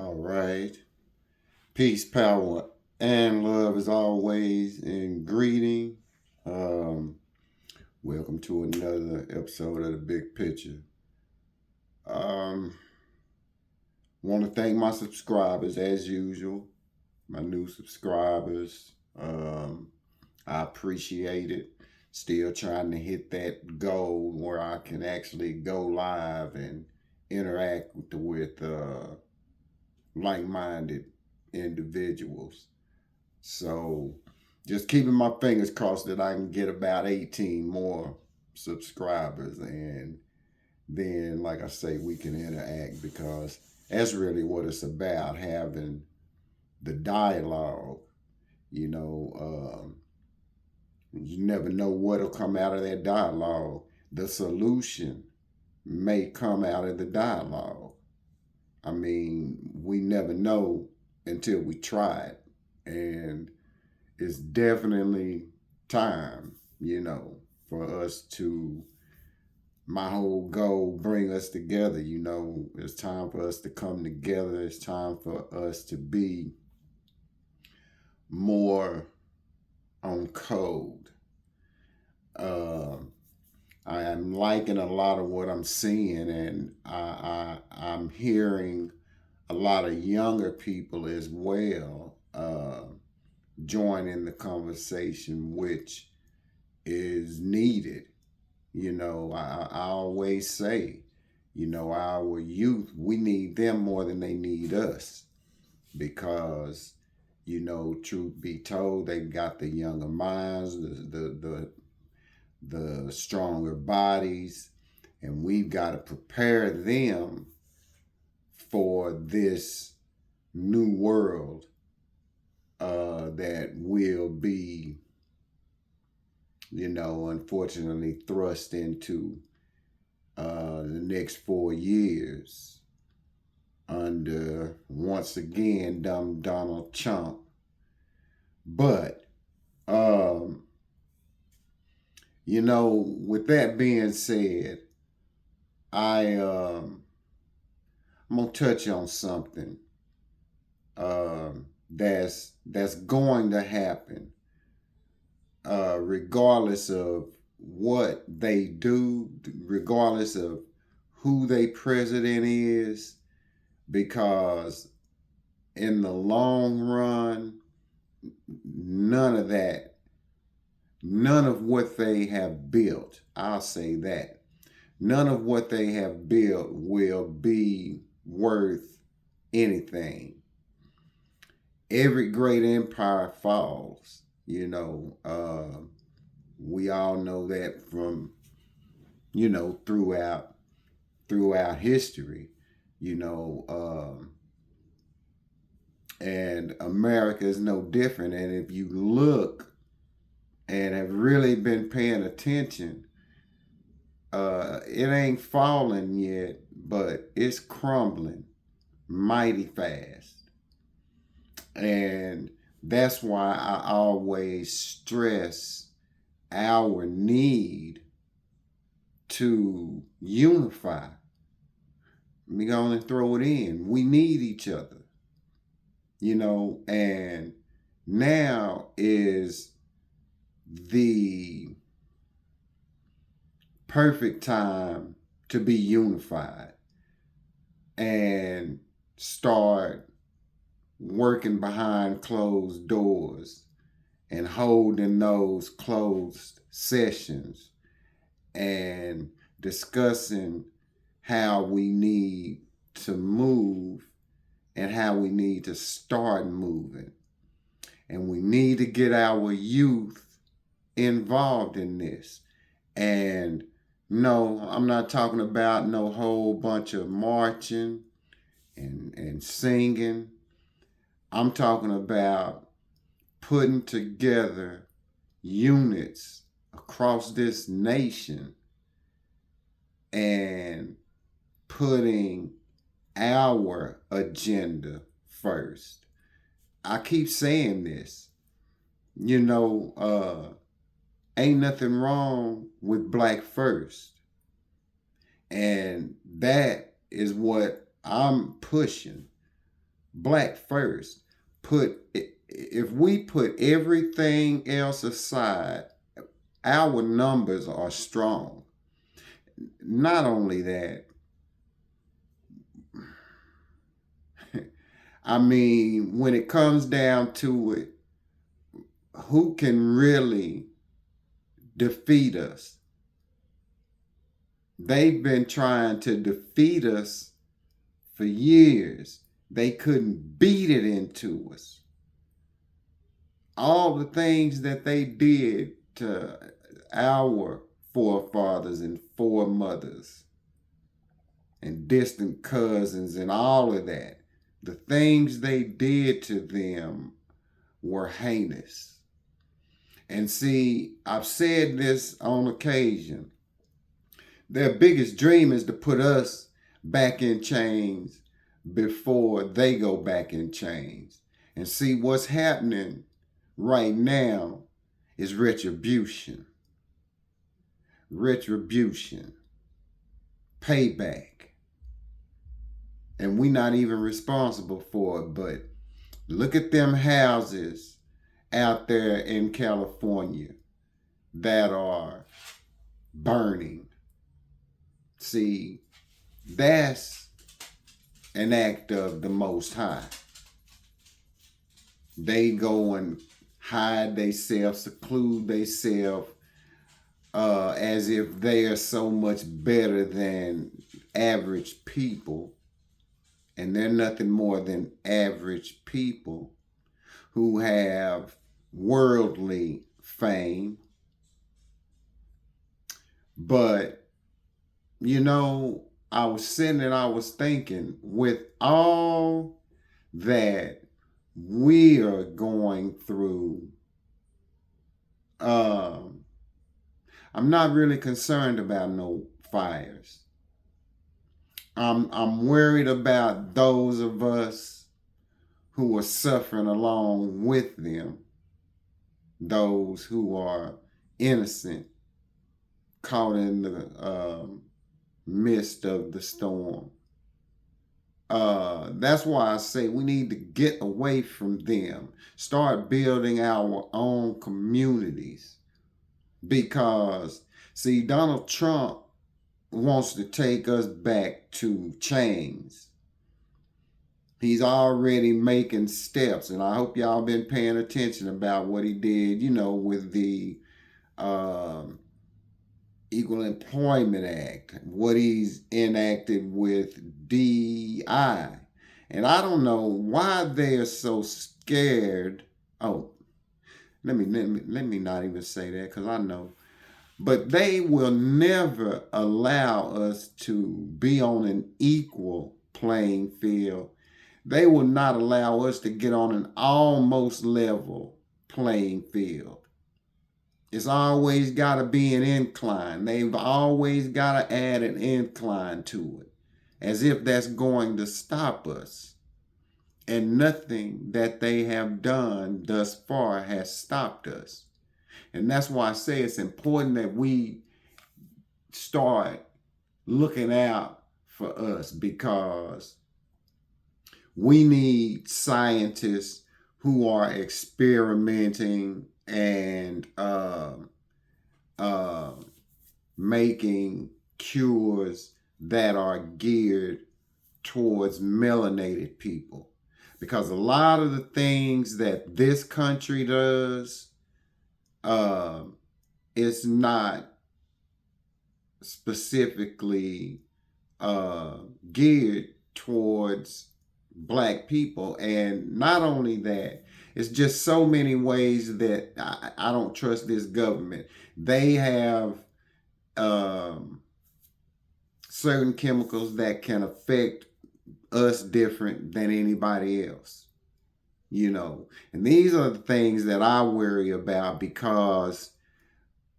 All right. Peace, power, and love as always in greeting. Um, Welcome to another episode of The Big Picture. Um, Want to thank my subscribers as usual, my new subscribers. I appreciate it. Still trying to hit that goal where I can actually go live and interact with like-minded individuals. So just keeping my fingers crossed that I can get about 18 more subscribers. And then, like I say, we can interact because that's really what it's about, having the dialogue. You know, you never know what'll come out of that dialogue. The solution may come out of the dialogue. I mean, we never know until we try it. And it's definitely time, for us to, my whole goal, bring us together. It's time for us to come together. It's time for us to be more on code. I am liking a lot of what I'm seeing, and I'm hearing a lot of younger people as well join in the conversation, which is needed. I always say, our youth, we need them more than they need us because, truth be told, they've got the younger minds, the stronger bodies, and we've got to prepare them for this new world that will be, unfortunately thrust into the next 4 years under, once again, dumb Donald Trump. But, with that being said, I'm gonna touch on something that's going to happen, regardless of what they do, regardless of who their president is, because in the long run, none of that, none of what they have built, I'll say that, none of what they have built will be worth anything. Every great empire falls. We all know that from, throughout history, and America is no different. And if you look and have really been paying attention, it ain't falling yet, but it's crumbling mighty fast. And that's why I always stress our need to unify. We gonna throw it in. We need each other, and now is the perfect time to be unified and start working behind closed doors and holding those closed sessions and discussing how we need to move and how we need to start moving. And we need to get our youth involved in this. And no, I'm not talking about no whole bunch of marching and singing. I'm talking about putting together units across this nation and putting our agenda first. I keep saying this, ain't nothing wrong with black first. And that is what I'm pushing. Black first. If we put everything else aside, our numbers are strong. Not only that, I mean, when it comes down to it, who can really defeat us? They've been trying to defeat us for years. They couldn't beat it into us. All the things that they did to our forefathers and foremothers and distant cousins and all of that, the things they did to them were heinous. And see, I've said this on occasion. Their biggest dream is to put us back in chains before they go back in chains. And see, what's happening right now is retribution. Retribution. Payback. And we're not even responsible for it. But look at them houses out there in California that are burning. See, that's an act of the Most High. They go and hide themselves, seclude themselves, as if they are so much better than average people. And they're nothing more than average people who have worldly fame. But, you know, I was sitting and I was thinking, with all that we are going through, I'm not really concerned about no fires. I'm worried about those of us who are suffering along with them, those who are innocent, caught in the midst of the storm. That's why I say we need to get away from them, start building our own communities. Because, see, Donald Trump wants to take us back to chains. He's already making steps, and I hope y'all been paying attention about what he did, you know, with the Equal Employment Act, what he's enacted with DI. And I don't know why they are so scared. Oh, let me not even say that, because I know. But they will never allow us to be on an equal playing field. They will not allow us to get on an almost level playing field. It's always got to be an incline. They've always got to add an incline to it, as if that's going to stop us. And nothing that they have done thus far has stopped us. And that's why I say it's important that we start looking out for us, because we need scientists who are experimenting and making cures that are geared towards melanated people. Because a lot of the things that this country does, it's not specifically geared towards Black people. And not only that, it's just so many ways that I don't trust this government. They have certain chemicals that can affect us different than anybody else, you know. And these are the things that I worry about, because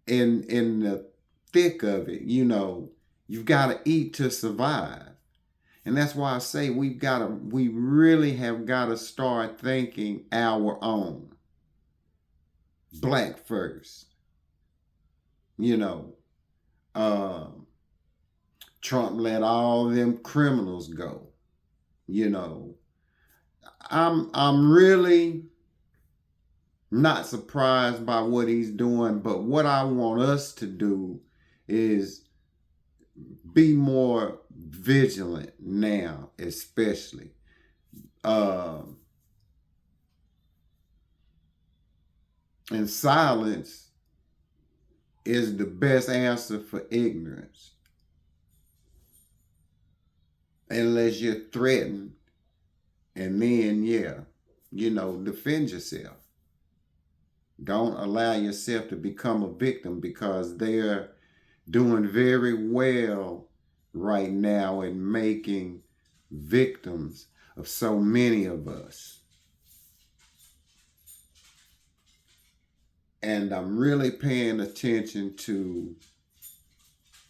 in the thick of it, you know, you've got to eat to survive. And that's why I say we really have got to start thinking our own. Black first. You know, Trump let all them criminals go. You know, I'm really not surprised by what he's doing, but what I want us to do is be more vigilant now, especially. Um, and silence is the best answer for ignorance, unless you're threatened, and then, yeah, defend yourself. Don't allow yourself to become a victim, because they're doing very well right now in making victims of so many of us. And I'm really paying attention to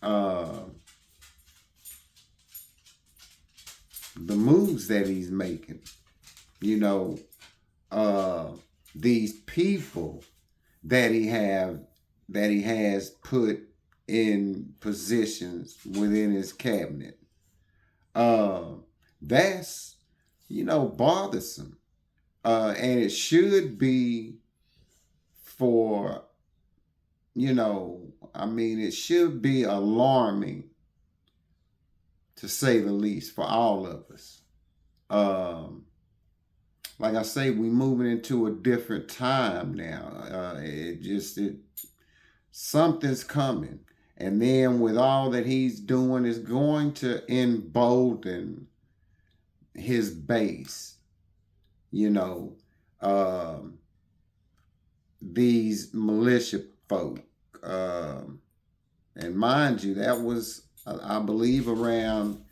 uh, the moves that he's making. You know, uh, these people that he has put in positions within his cabinet. Uh, that's bothersome, and it should be for it should be alarming, to say the least, for all of us. Um, like I say, we moving into a different time now. It something's coming, and then with all that he's doing, is going to embolden his base. You know, um, these militia folk, um, and mind you, that was, I believe, around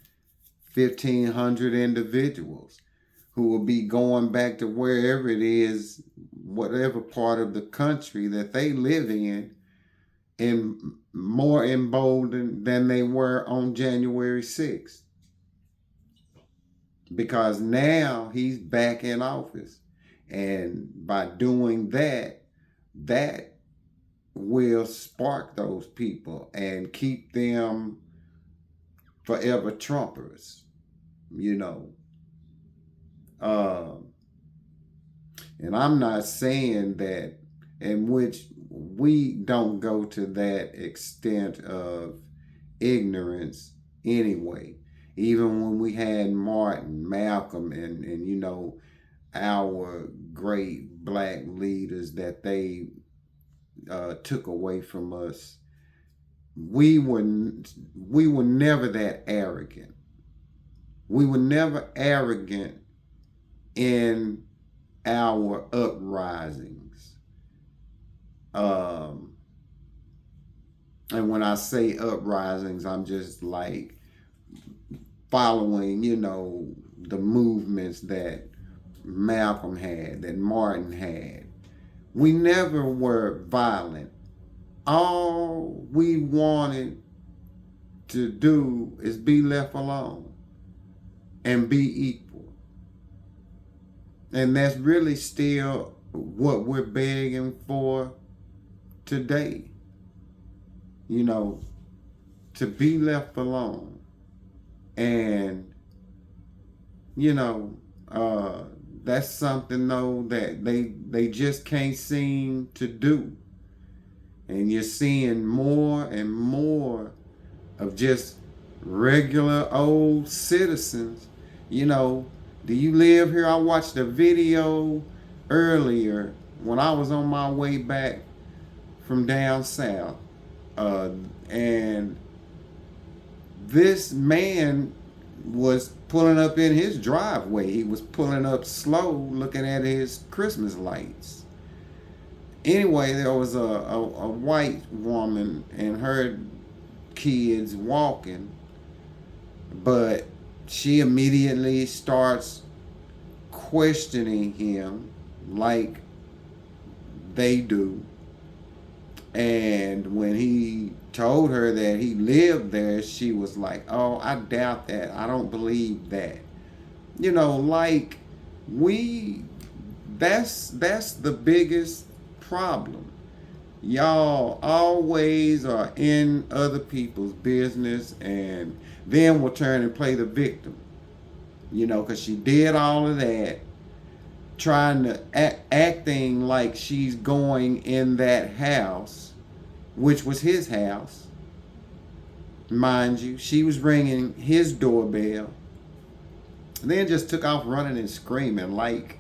1,500 individuals who will be going back to wherever it is, whatever part of the country that they live in, and more emboldened than they were on January 6th. Because now he's back in office. And by doing that, that will spark those people and keep them forever Trumpers, you know. Um, and I'm not saying that, in which we don't go to that extent of ignorance anyway. Even when we had Martin, Malcolm, and our great black leaders that they took away from us, we were never that arrogant. We were never arrogant in our uprisings. Um, and when I say uprisings, I'm just like following, the movements that Malcolm had, that Martin had. We never were violent. All we wanted to do is be left alone and be equal. And that's really still what we're begging for today. To be left alone. And, you know, uh, that's something, though, that they just can't seem to do. And you're seeing more and more of just regular old citizens. Do you live here? I watched a video earlier when I was on my way back from down south. Uh, and this man was pulling up in his driveway. He was pulling up slow, looking at his Christmas lights. Anyway, there was a white woman and her kids walking, but she immediately starts questioning him like they do. And when he told her that he lived there, she was like, "Oh, I doubt that. I don't believe that." Like, we that's the biggest problem. Y'all always are in other people's business, and then will turn and play the victim. Because she did all of that, trying to acting like she's going in that house, which was his house, mind you. She was ringing his doorbell, and then just took off running and screaming like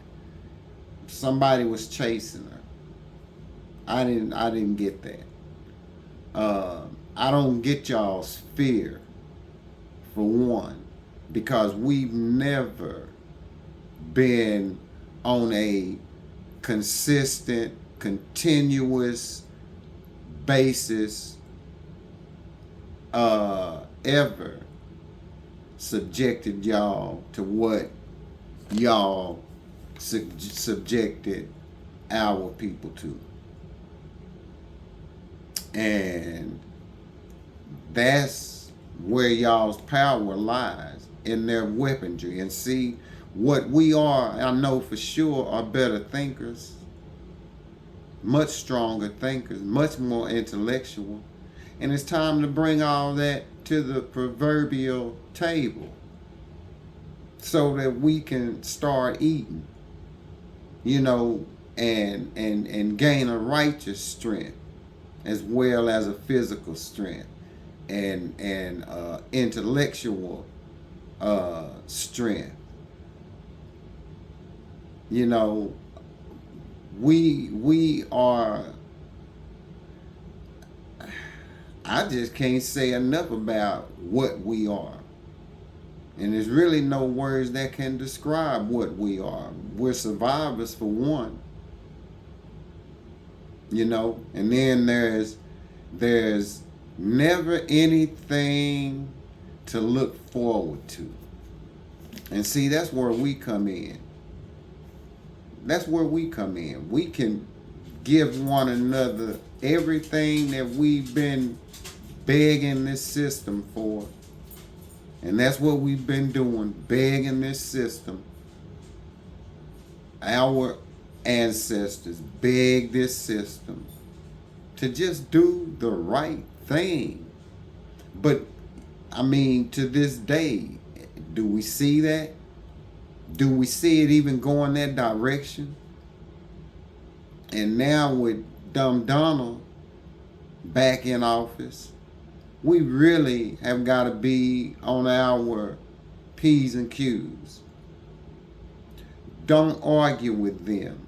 somebody was chasing her. I didn't get that. I don't get y'all's fear, for one, because we've never been on a consistent, continuous basis ever subjected y'all to what y'all subjected our people to. And that's where y'all's power lies, in their weaponry. And see, what we are, I know for sure, are better thinkers, much stronger thinkers, much more intellectual. And it's time to bring all that to the proverbial table so that we can start eating, and gain a righteous strength as well as a physical strength and intellectual strength. We are, I just can't say enough about what we are. And there's really no words that can describe what we are. We're survivors, for one. And then there's never anything to look forward to. And see, that's where we come in. That's where we come in. We can give one another everything that we've been begging this system for. And that's what we've been doing, begging this system. Our ancestors begged this system to just do the right thing. But, to this day, do we see that? Do we see it even going that direction? And now with Dumb Donald back in office, we really have got to be on our P's and Q's. Don't argue with them,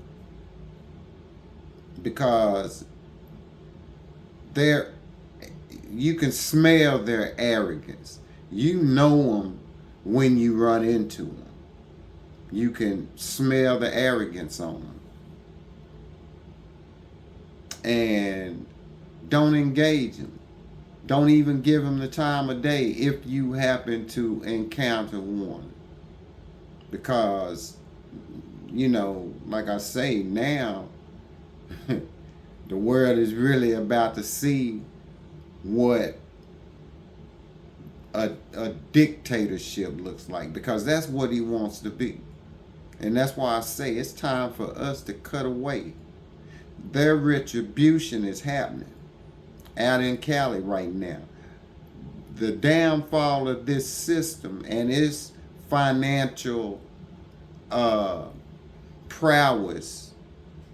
because you can smell their arrogance. You know them when you run into them. You can smell the arrogance on them. And don't engage them. Don't even give them the time of day if you happen to encounter one. Because, like I say, now the world is really about to see what a dictatorship looks like, because that's what he wants to be. And that's why I say it's time for us to cut away. Their retribution is happening out in Cali right now. The downfall of this system and its financial prowess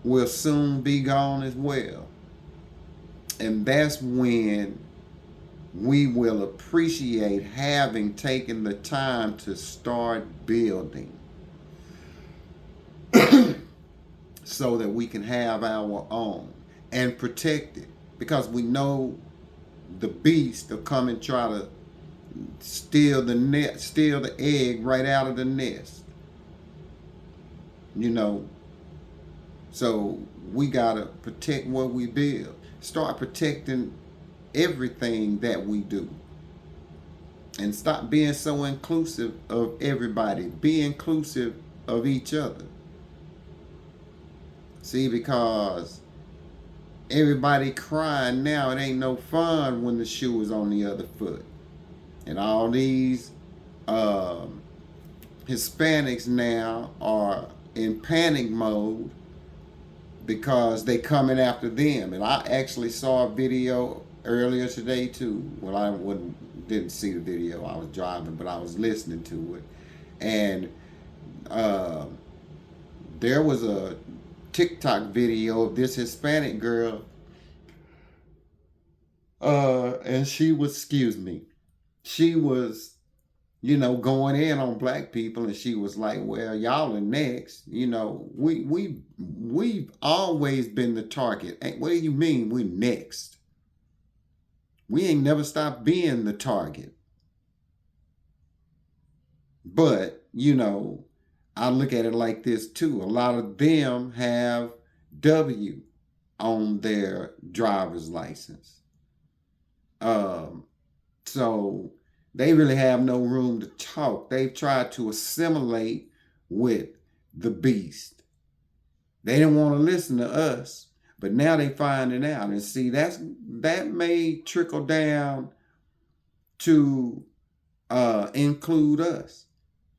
will soon be gone as well. And that's when we will appreciate having taken the time to start building so that we can have our own and protect it. Because we know the beast will come and try to steal the egg right out of the nest. So we gotta protect what we build. Start protecting everything that we do. And stop being so inclusive of everybody. Be inclusive of each other. See, because everybody crying now, it ain't no fun when the shoe is on the other foot. And all these Hispanics now are in panic mode because they coming after them. And I actually saw a video earlier today too. Well, I didn't see the video. I was driving, but I was listening to it. And there was a TikTok video of this Hispanic girl, and she was, excuse me, she was, going in on black people, and she was like, "Well, y'all are next. We've always been the target. What do you mean we're next? We ain't never stopped being the target." But I look at it like this too. A lot of them have W on their driver's license. Um, so they really have no room to talk. They've tried to assimilate with the beast. They didn't want to listen to us, but now they finding out. And see, that may trickle down to include us.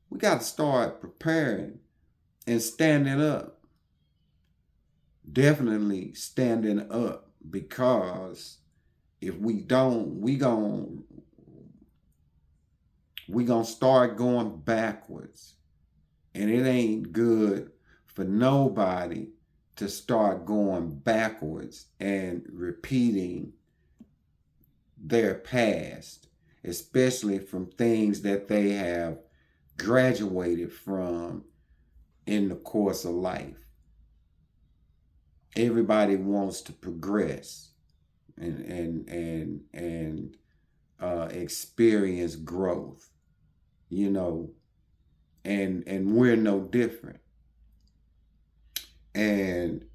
We got to start preparing and standing up. Definitely standing up, because if we don't, we gonna start going backwards, and it ain't good for nobody to start going backwards and repeating their past, especially from things that they have graduated from in the course of life. Everybody wants to progress and experience growth, and we're no different. And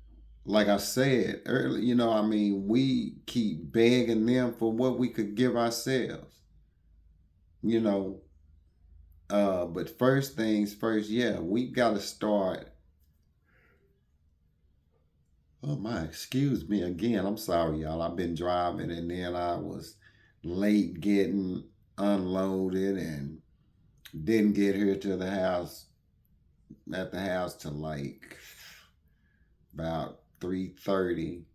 like I said earlier, we keep begging them for what we could give ourselves, you know. But first things first, yeah, we got to start. Oh my, excuse me again. I'm sorry, y'all. I've been driving, and then I was late getting unloaded and didn't get here to the house at the house till like about 3:30,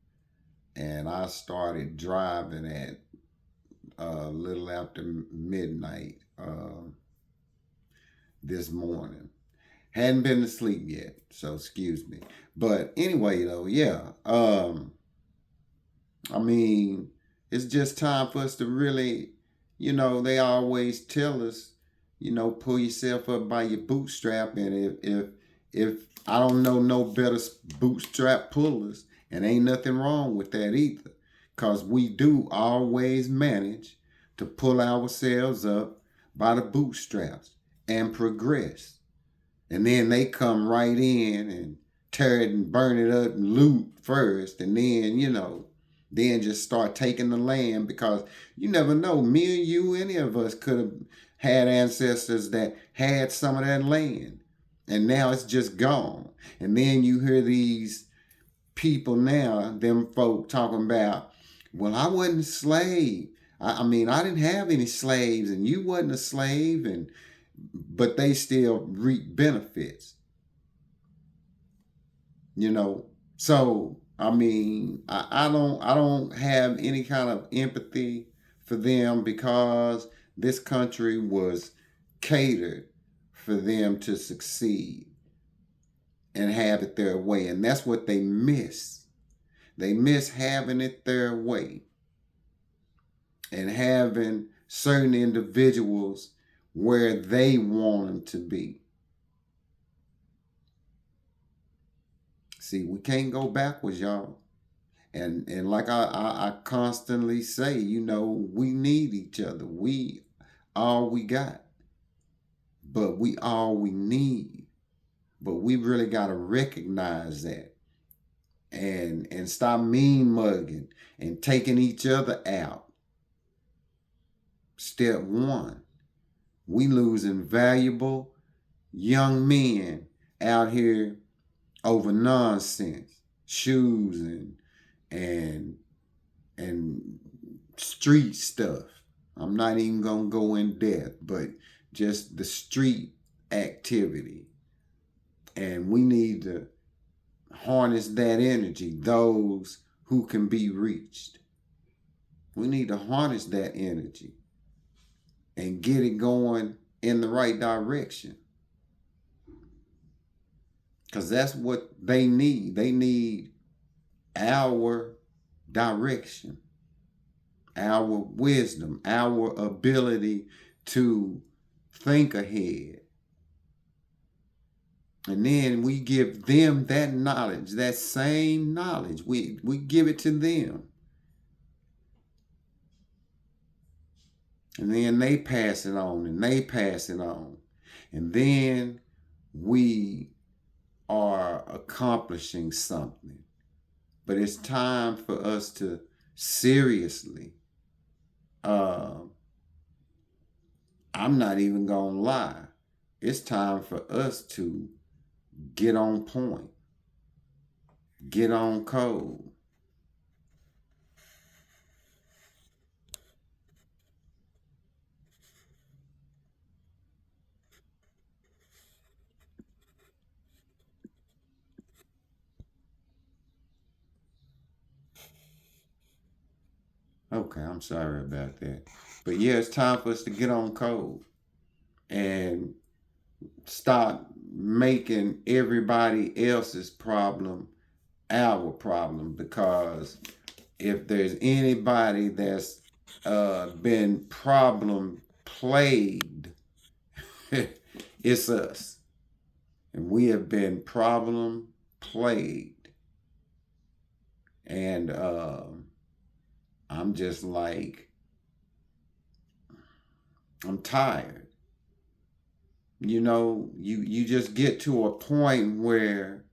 and I started driving at a little after midnight this morning. Hadn't been to sleep yet, so excuse me. But anyway, though, yeah. I mean, it's just time for us to really, they always tell us, pull yourself up by your bootstrap. And if I don't know no better bootstrap pullers, and ain't nothing wrong with that either, because we do always manage to pull ourselves up by the bootstraps and progress. And then they come right in and tear it and burn it up and loot first. And then, then just start taking the land, because you never know. Me and you, any of us could have had ancestors that had some of that land. And now it's just gone. And then you hear these people now, them folk talking about, well, I wasn't a slave. I mean, I didn't have any slaves, and you wasn't a slave, but they still reap benefits. So I mean, I don't have any kind of empathy for them, because this country was catered for them to succeed and have it their way, and that's what they miss. They miss having it their way and having certain individuals where they want them to be. See, we can't go backwards, y'all. And like I constantly say, we need each other. We all we got. But we all we need. But we really gotta recognize that. And stop mean mugging and taking each other out. Step one. We losing valuable young men out here over nonsense. Shoes and street stuff. I'm not even gonna go in depth, but just the street activity. And we need to harness that energy, those who can be reached. We need to harness that energy and get it going in the right direction. Because that's what they need. They need our direction, our wisdom, our ability to think ahead. And then we give them that knowledge, that same knowledge. We give it to them. And then they pass it on and they pass it on. And then we are accomplishing something. But it's time for us to seriously, I'm not even going to lie. It's time for us to get on point, get on code. Okay, I'm sorry about that. But yeah, it's time for us to get on code and stop making everybody else's problem our problem, because if there's anybody that's been problem plagued, it's us. And we have been problem plagued. And I'm just like, I'm tired. You know, you just get to a point where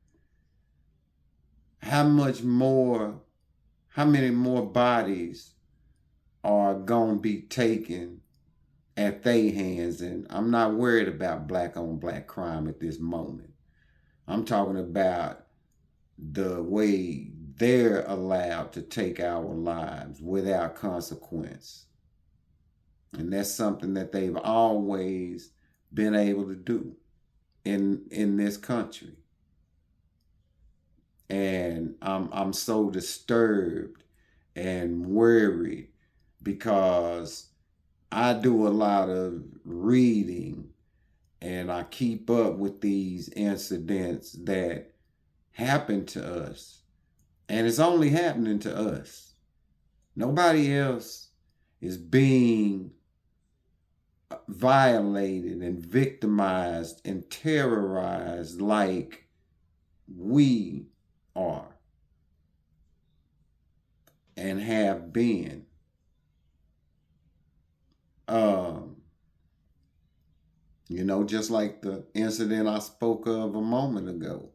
how many more bodies are going to be taken at their hands? And I'm not worried about black on black crime at this moment. I'm talking about the way they're allowed to take our lives without consequence. And that's something that they've always been able to do in this country. And I'm so disturbed and worried because I do a lot of reading and I keep up with these incidents that happen to us. And it's only happening to us. Nobody else is being violated and victimized and terrorized like we are and have been. Um, just like the incident I spoke of a moment ago,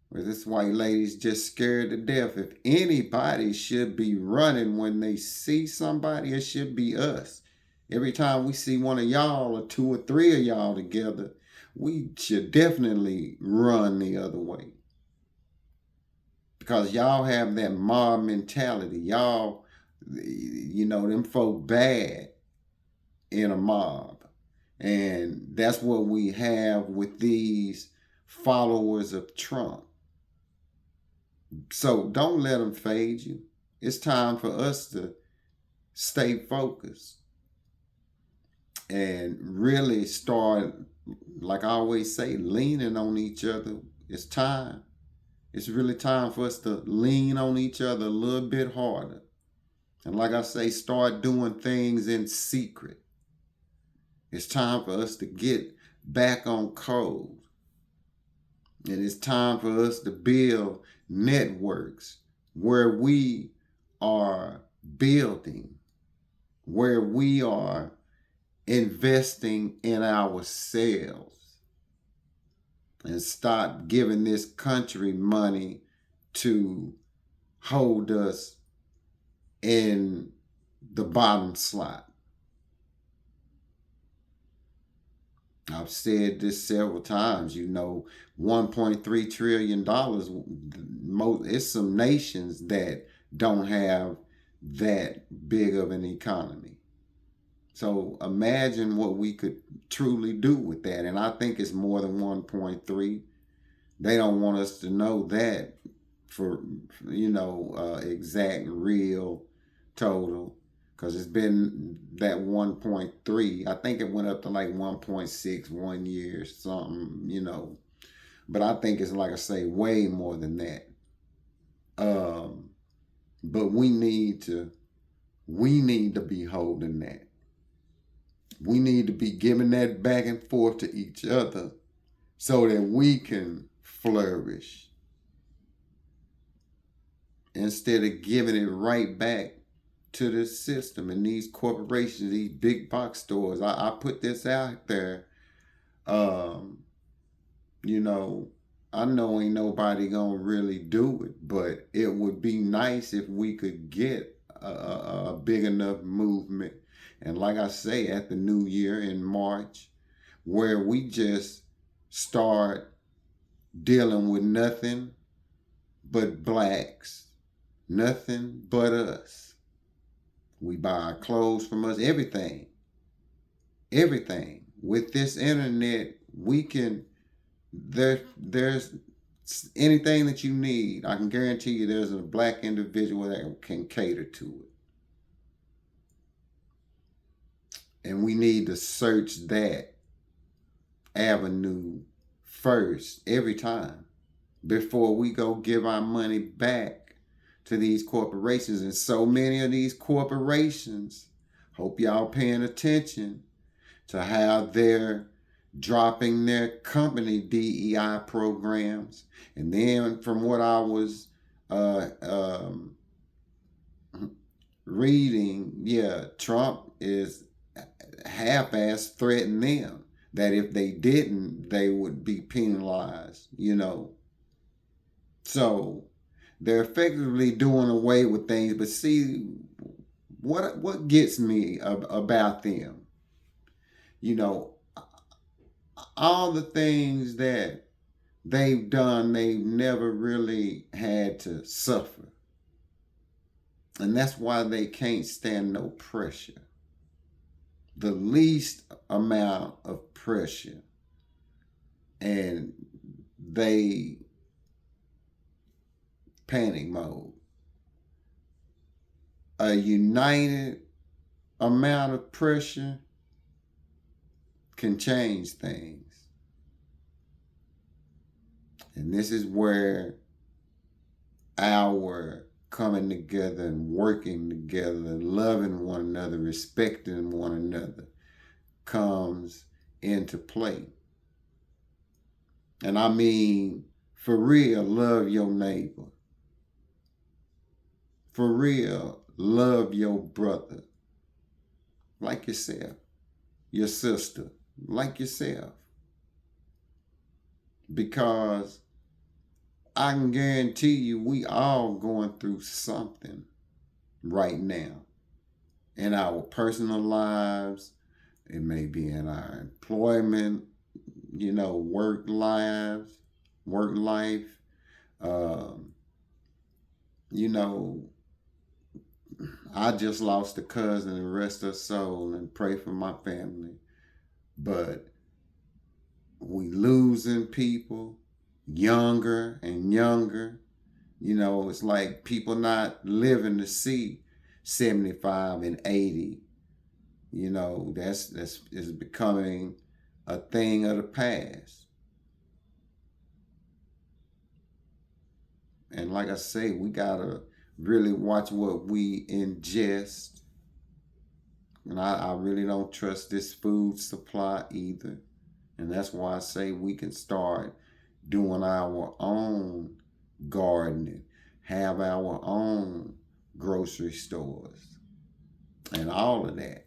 where this white lady's just scared to death. If anybody should be running when they see somebody, it should be us. Every time we see one of y'all or two or three of y'all together, we should definitely run the other way. Because y'all have that mob mentality. Y'all, them folk bad in a mob. And that's what we have with these followers of Trump. So don't let them fade you. It's time for us to stay focused and really start, like I always say, leaning on each other. It's time. It's really time for us to lean on each other a little bit harder. And like I say, start doing things in secret. It's time for us to get back on code. And it's time for us to build networks where we are building, where we are investing in ourselves, and stop giving this country money to hold us in the bottom slot. I've said this several times, $1.3 trillion. It's some nations that don't have that big of an economy. So imagine what we could truly do with that. And I think it's more than 1.3. They don't want us to know that for, exact real total. Because it's been that 1.3. I think it went up to like 1.6 one year, something, But I think it's, like I say, way more than that. Um, but we need to be holding that. We need to be giving that back and forth to each other so that we can flourish instead of giving it right back to the system and these corporations, these big box stores. I put this out there. Um, you know, I know ain't nobody gonna really do it, but it would be nice if we could get a big enough movement. And like I say, at the new year in March, where we just start dealing with nothing but blacks, nothing but us. We buy our clothes from us, everything, everything. With this internet, we can there's anything that you need. I can guarantee you there's a black individual that can cater to it. And we need to search that avenue first every time before we go give our money back to these corporations. And so many of these corporations, hope y'all paying attention to how they're dropping their company DEI programs. And then from what I was uh, um, reading, yeah, Trump is half-ass threatening them that if they didn't, they would be penalized. So they're effectively doing away with things. But see, what gets me about them, you know, all the things that they've done, they've never really had to suffer. And that's why they can't stand no pressure. The least amount of pressure. And they panic mode. A united amount of pressure can change things. And this is where our coming together and working together and loving one another, respecting one another comes into play. And I mean, for real, love your neighbor. For real, love your brother like yourself, your sister like yourself. Because I can guarantee you we all going through something right now in our personal lives. It may be in our employment, work lives, work life. Um, you know, I just lost a cousin and rest her soul and pray for my family. But we losing people younger and younger. It's like people not living to see 75 and 80. That's is becoming a thing of the past. And like I say, we gotta really watch what we ingest. And I really don't trust this food supply either. And that's why I say we can start doing our own gardening, have our own grocery stores, and all of that.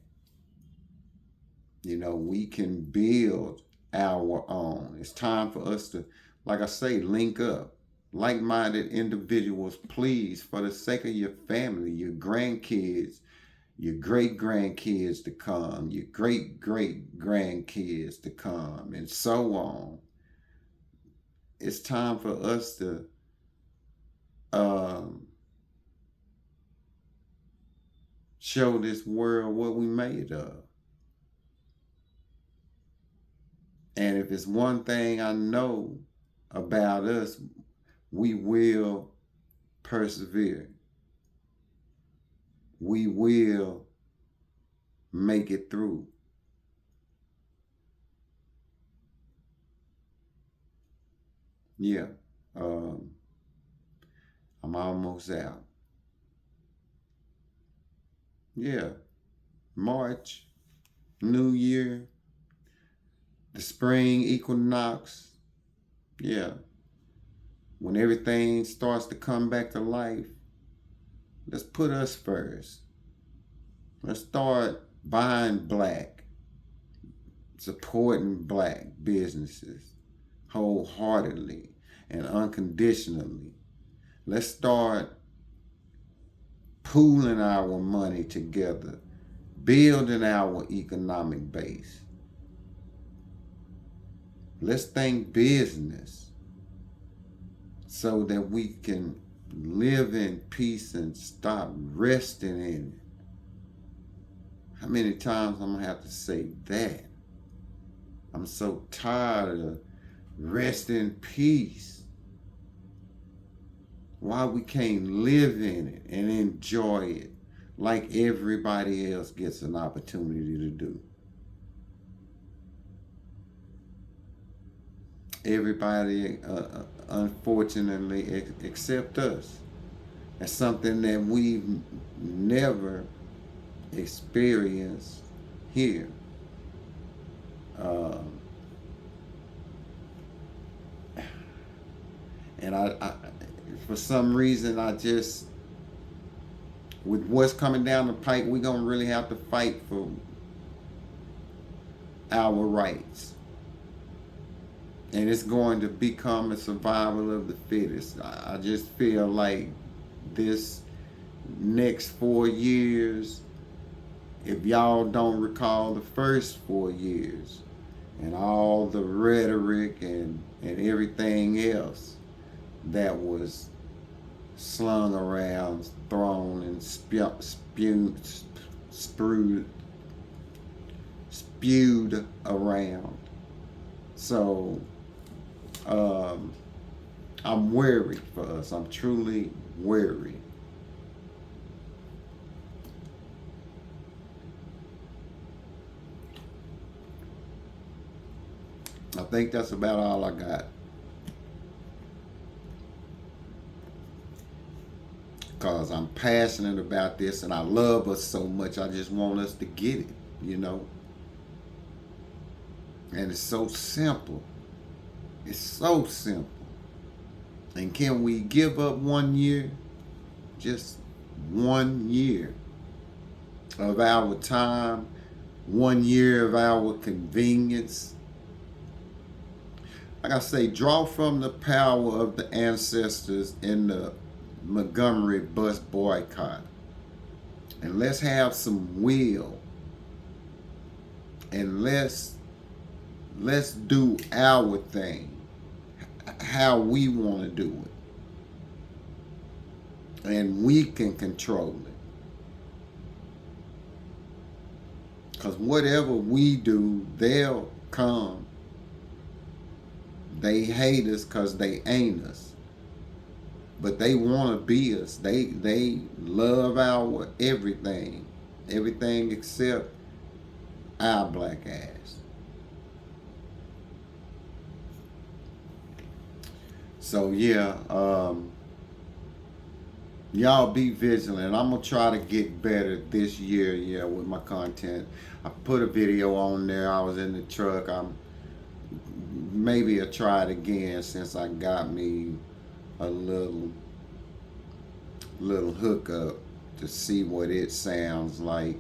We can build our own. It's time for us to, like I say, link up. Like-minded individuals, please, for the sake of your family, your grandkids, your great-grandkids to come, your great-great-grandkids to come, and so on. It's time for us to show this world what we made of. And if it's one thing I know about us, we will persevere. We will make it through. Yeah, um, I'm almost out. Yeah, March, New Year, the spring equinox. Yeah, when everything starts to come back to life, let's put us first. Let's start buying black, supporting black businesses wholeheartedly and unconditionally. Let's start pooling our money together, building our economic base. Let's think business so that we can live in peace and stop resting in it. How many times I'm gonna have to say that? I'm so tired of rest in peace. Why we can't live in it and enjoy it like everybody else gets an opportunity to do. Everybody, unfortunately, except us. That's something that we've never experienced here. Um, and for some reason, I just, with what's coming down the pike, we're going to really have to fight for our rights. And it's going to become a survival of the fittest. I just feel like this next 4 years, if y'all don't recall the first 4 years and all the rhetoric and everything else that was slung around, thrown and spewed around. So I'm worried for us. I'm truly worried. I think that's about all I got. Because I'm passionate about this and I love us so much. I just want us to get it, you know? And it's so simple. It's so simple. And can we give up 1 year? Just 1 year of our time, 1 year of our convenience. Like I say, draw from the power of the ancestors in the Montgomery bus boycott. And let's have some will. And let's do our thing, how we want to do it. And we can control it. Because whatever we do, they'll come. They hate us because they ain't us. But they want to be us. They love our everything. Everything except our black ass. So yeah, y'all be vigilant. I'm gonna try to get better this year, yeah, with my content. I put a video on there. I was in the truck. Maybe I'll try it again since I got me a little hookup to see what it sounds like.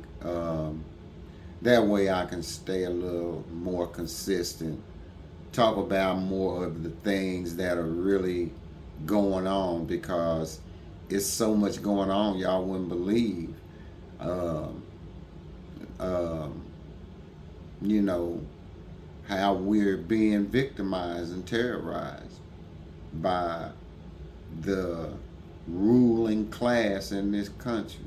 That way I can stay a little more consistent. Talk about more of the things that are really going on, because it's so much going on y'all wouldn't believe. Um, um, you know, how we're being victimized and terrorized by the ruling class in this country.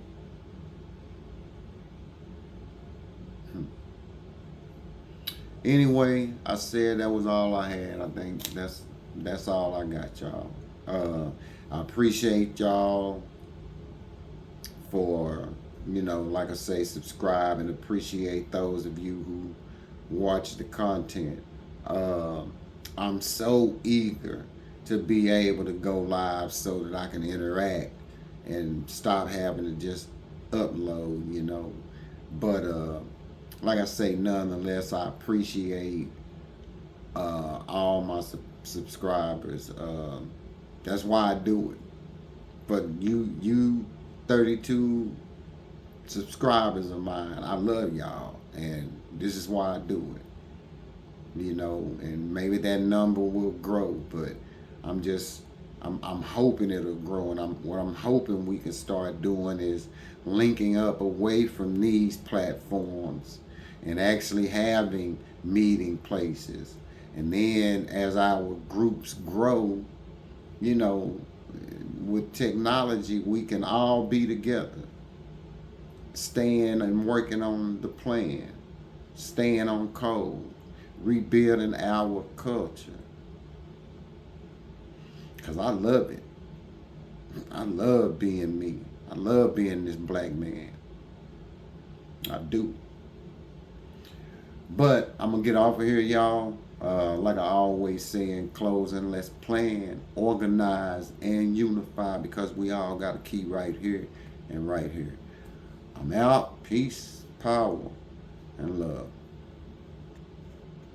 Anyway, I said that was all I had. I think that's all I got, y'all. I appreciate y'all for, like I say, subscribe, and appreciate those of you who watch the content. I'm so eager to to be able to go live so that I can interact and stop having to just upload, you know. But like I say, nonetheless, I appreciate all my subscribers. That's why I do it. But you 32 subscribers of mine, I love y'all, and this is why I do it. You know, and maybe that number will grow, but I'm just I'm hoping it'll grow, and what I'm hoping we can start doing is linking up away from these platforms and actually having meeting places. And then as our groups grow, you know, with technology, we can all be together, staying and working on the plan, staying on code, rebuilding our culture. Because I love it. I love being me. I love being this black man. I do. But I'm going to get off of here, y'all. Like I always say in closing, let's plan, organize, and unify, because we all got a key right here and right here. I'm out. Peace, power, and love.